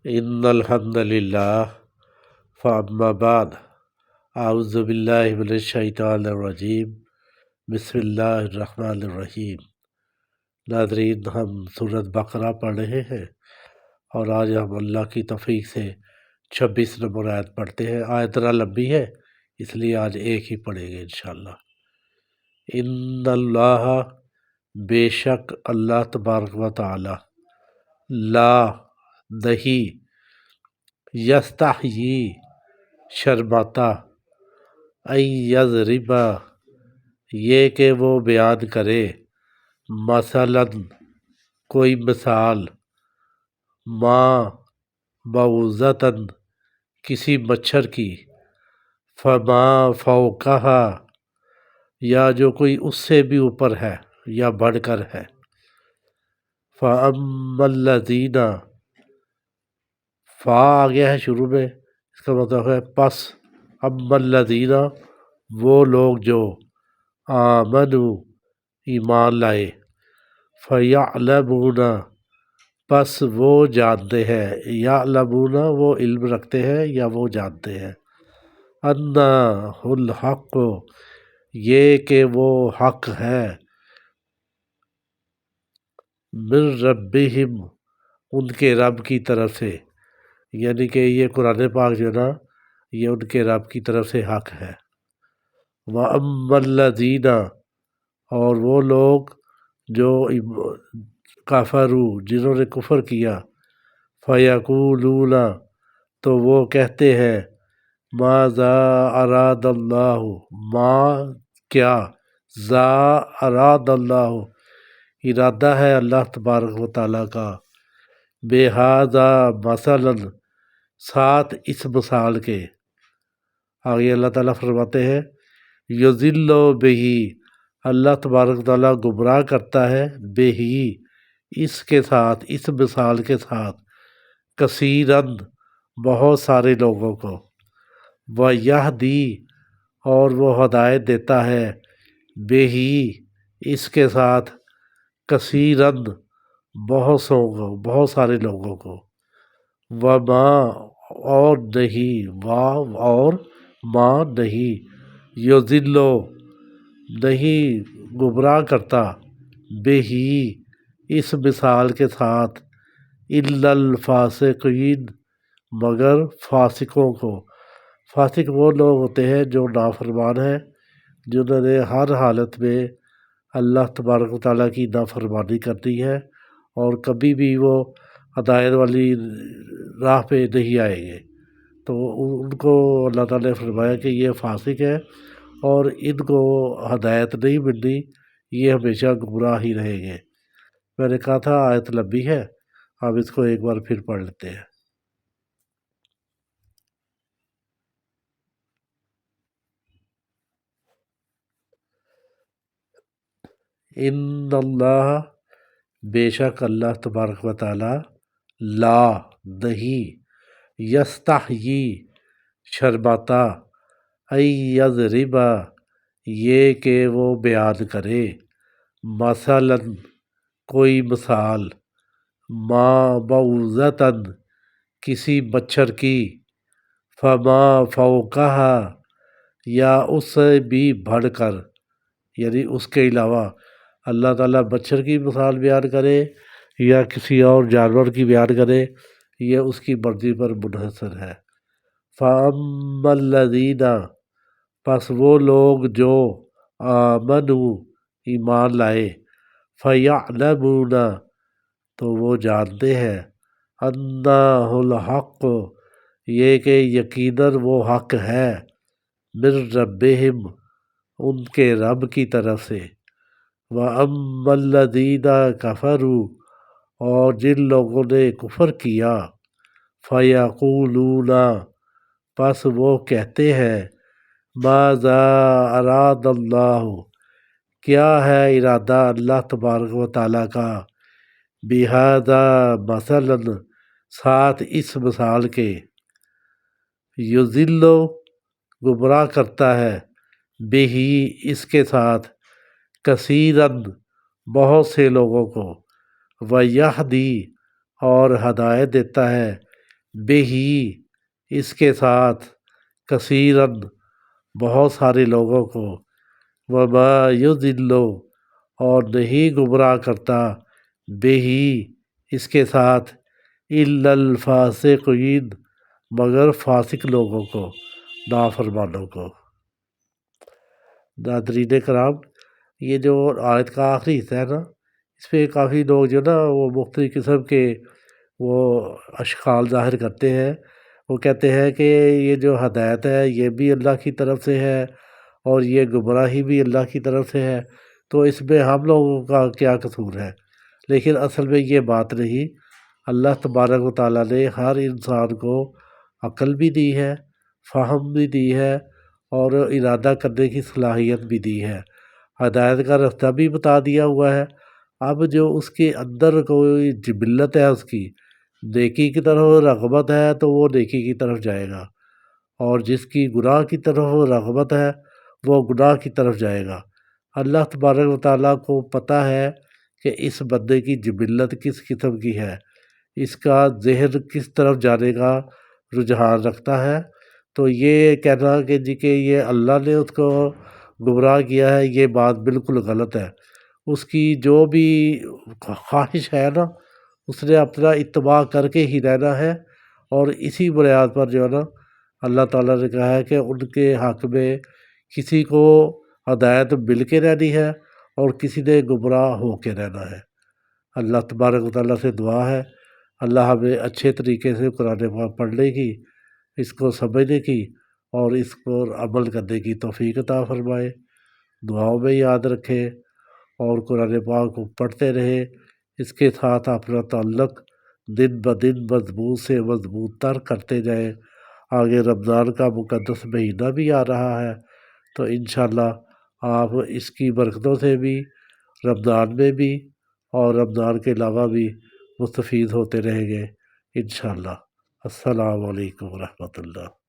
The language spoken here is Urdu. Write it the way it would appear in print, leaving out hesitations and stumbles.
ان الحمد للہ فاما بعد اعوذ باللہ من الشیطان الرجیم بسم اللہ الرحمن الرحیم۔ ناظرین، ہم سورۃ بقرہ پڑھ رہے ہیں اور آج ہم اللہ کی توفیق سے 26 نمبر آیت پڑھتے ہیں۔ آیت ذرا لمبی ہے اس لیے آج ایک ہی پڑھیں گے انشاءاللہ۔ ان اللہ، بے شک اللہ تبارک و تعالی، لا نہیں، یستحیی شرماتا، ان یضرب یہ کہ وہ بیان کرے، مثلا کوئی مثال، ما بعوضۃ کسی مچھر کی، فما فوقہا یا جو کوئی اس سے بھی اوپر ہے یا بڑھ کر ہے، فَأَمَّا الَّذِينَ، فا آ گیا ہے شروع میں، اس کا مطلب ہے پس، اما الذین وہ لوگ جو آمنوا ایمان لائے، فیعلمون پس وہ جانتے ہیں، یعلمون وہ علم رکھتے ہیں یا وہ جانتے ہیں، انہ الحق یہ کہ وہ حق ہے، من ربہم ان کے رب کی طرف سے، یعنی کہ یہ قرآن پاک جو ہے نا یہ ان کے رب کی طرف سے حق ہے۔ وَأَمَّا الَّذِينَ اور وہ لوگ جو کفروا جنہوں نے کفر کیا، فَيَقُولُونَ تو وہ کہتے ہیں، ماذا اراد اللہ، ما کیا، ذا اراد اللہ ارادہ ہے اللہ تبارک و تعالیٰ کا، بہذا مثلا ساتھ اس مثال کے۔ آگے اللہ تعالیٰ فرماتے ہیں، یضل بہی اللہ تبارک و تعالیٰ گمراہ کرتا ہے، بہی اس کے ساتھ، اس مثال کے ساتھ، کثیراً بہت سارے لوگوں کو، ویہدی اور وہ ہدایت دیتا ہے، بہی اس کے ساتھ، کثیراً بہت سارے لوگوں کو، وما اور نہیں، اور ما نہیں، یضلو نہیں گمراہ کرتا، بہی اس مثال کے ساتھ، الا الفاسقین مگر فاسقوں کو۔ فاسق وہ لوگ ہوتے ہیں جو نافرمان ہیں، جنہوں نے ہر حالت میں اللہ تبارک و تعالیٰ کی نافرمانی کرنی ہے اور کبھی بھی وہ ہدایت والی راہ پہ نہیں آئیں گے، تو ان کو اللہ تعالیٰ نے فرمایا کہ یہ فاسق ہے اور ان کو ہدایت نہیں ملنی، یہ ہمیشہ گمراہ ہی رہیں گے۔ میں نے کہا تھا آیت لمبی ہے، اب اس کو ایک بار پھر پڑھ لیتے ہیں۔ ان اللہ بے شک اللہ تبارک و تعالی، لا نہیں، یستحیی شرماتا، ان یضرب یہ کہ وہ بیان کرے، مثلا کوئی مثال، ما بعوضۃ کسی مچھر کی، فما فوقہا یا اس سے بھی بڑھ کر، یعنی اس کے علاوہ اللہ تعالیٰ مچھر کی مثال بیان کرے یا کسی اور جانور کی بیان کرے، یہ اس کی مرضی پر منحصر ہے۔ فَأَمَّا الَّذِينَ پس وہ لوگ جو آمنوا ایمان لائے، فَيَعْلَمُونَ تو وہ جانتے ہیں، اَنَّهُ الْحَقُّ یہ کہ یقیناً وہ حق ہے، من ربہم ان کے رب کی طرف سے، وَأَمَّا الَّذِينَ كَفَرُوا اور جن لوگوں نے کفر کیا، فَيَقُولُونَ پس وہ کہتے ہیں، ماذا اراد اللہ کیا ہے ارادہ اللہ تبارک و تعالیٰ کا، بہذا مثلا ساتھ اس مثال کے، یضل گمراہ کرتا ہے، بہی اس کے ساتھ، کثیراً بہت سے لوگوں کو، ویہدی اور ہدایت دیتا ہے، بہی اس کے ساتھ، کثیرن بہت سارے لوگوں کو، وما یضل اور نہیں گمراہ کرتا، بہی اس کے ساتھ، الا الفاسقین مگر فاسق لوگوں کو، نافرمانوں کو۔ ناظرین کرام، یہ جو آیت کا آخری حصہ ہے نا، اس پہ کافی لوگ جو نا وہ مختلف قسم کے وہ اشکال ظاہر کرتے ہیں۔ وہ کہتے ہیں کہ یہ جو ہدایت ہے یہ بھی اللہ کی طرف سے ہے اور یہ گمراہی بھی اللہ کی طرف سے ہے، تو اس میں ہم لوگوں کا کیا قصور ہے؟ لیکن اصل میں یہ بات نہیں۔ اللہ تبارک و تعالیٰ نے ہر انسان کو عقل بھی دی ہے، فہم بھی دی ہے اور ارادہ کرنے کی صلاحیت بھی دی ہے، ہدایت کا راستہ بھی بتا دیا ہوا ہے۔ اب جو اس کے اندر کوئی جبلت ہے، اس کی نیکی کی طرف رغبت ہے تو وہ نیکی کی طرف جائے گا، اور جس کی گناہ کی طرف رغبت ہے وہ گناہ کی طرف جائے گا۔ اللہ تبارک و تعالیٰ کو پتہ ہے کہ اس بندے کی جبلت کس قسم کی ہے، اس کا ذہن کس طرف جانے کا رجحان رکھتا ہے۔ تو یہ کہنا کہ جی کہ یہ اللہ نے اس کو گمراہ کیا ہے، یہ بات بالکل غلط ہے۔ اس کی جو بھی خواہش ہے نا، اس نے اپنا اتباع کر کے ہی رہنا ہے، اور اسی بنیاد پر جو ہے نا اللہ تعالیٰ نے کہا ہے کہ ان کے حق میں کسی کو ہدایت مل کے رہنی ہے اور کسی نے گمراہ ہو کے رہنا ہے۔ اللہ تبارک و تعالیٰ سے دعا ہے اللہ ہمیں اچھے طریقے سے قرآن پاک پڑھنے کی، اس کو سمجھنے کی اور اس پر عمل کرنے کی توفیق عطا فرمائے۔ دعاؤں میں یاد رکھے اور قرآن پاک کو پڑھتے رہے، اس کے ساتھ اپنا تعلق دن بدن مضبوط سے مضبوط تر کرتے جائیں۔ آگے رمضان کا مقدس مہینہ بھی آ رہا ہے، تو انشاءاللہ آپ اس کی برکتوں سے بھی رمضان میں بھی اور رمضان کے علاوہ بھی مستفید ہوتے رہیں گے انشاءاللہ۔ السلام علیکم ورحمۃ اللہ۔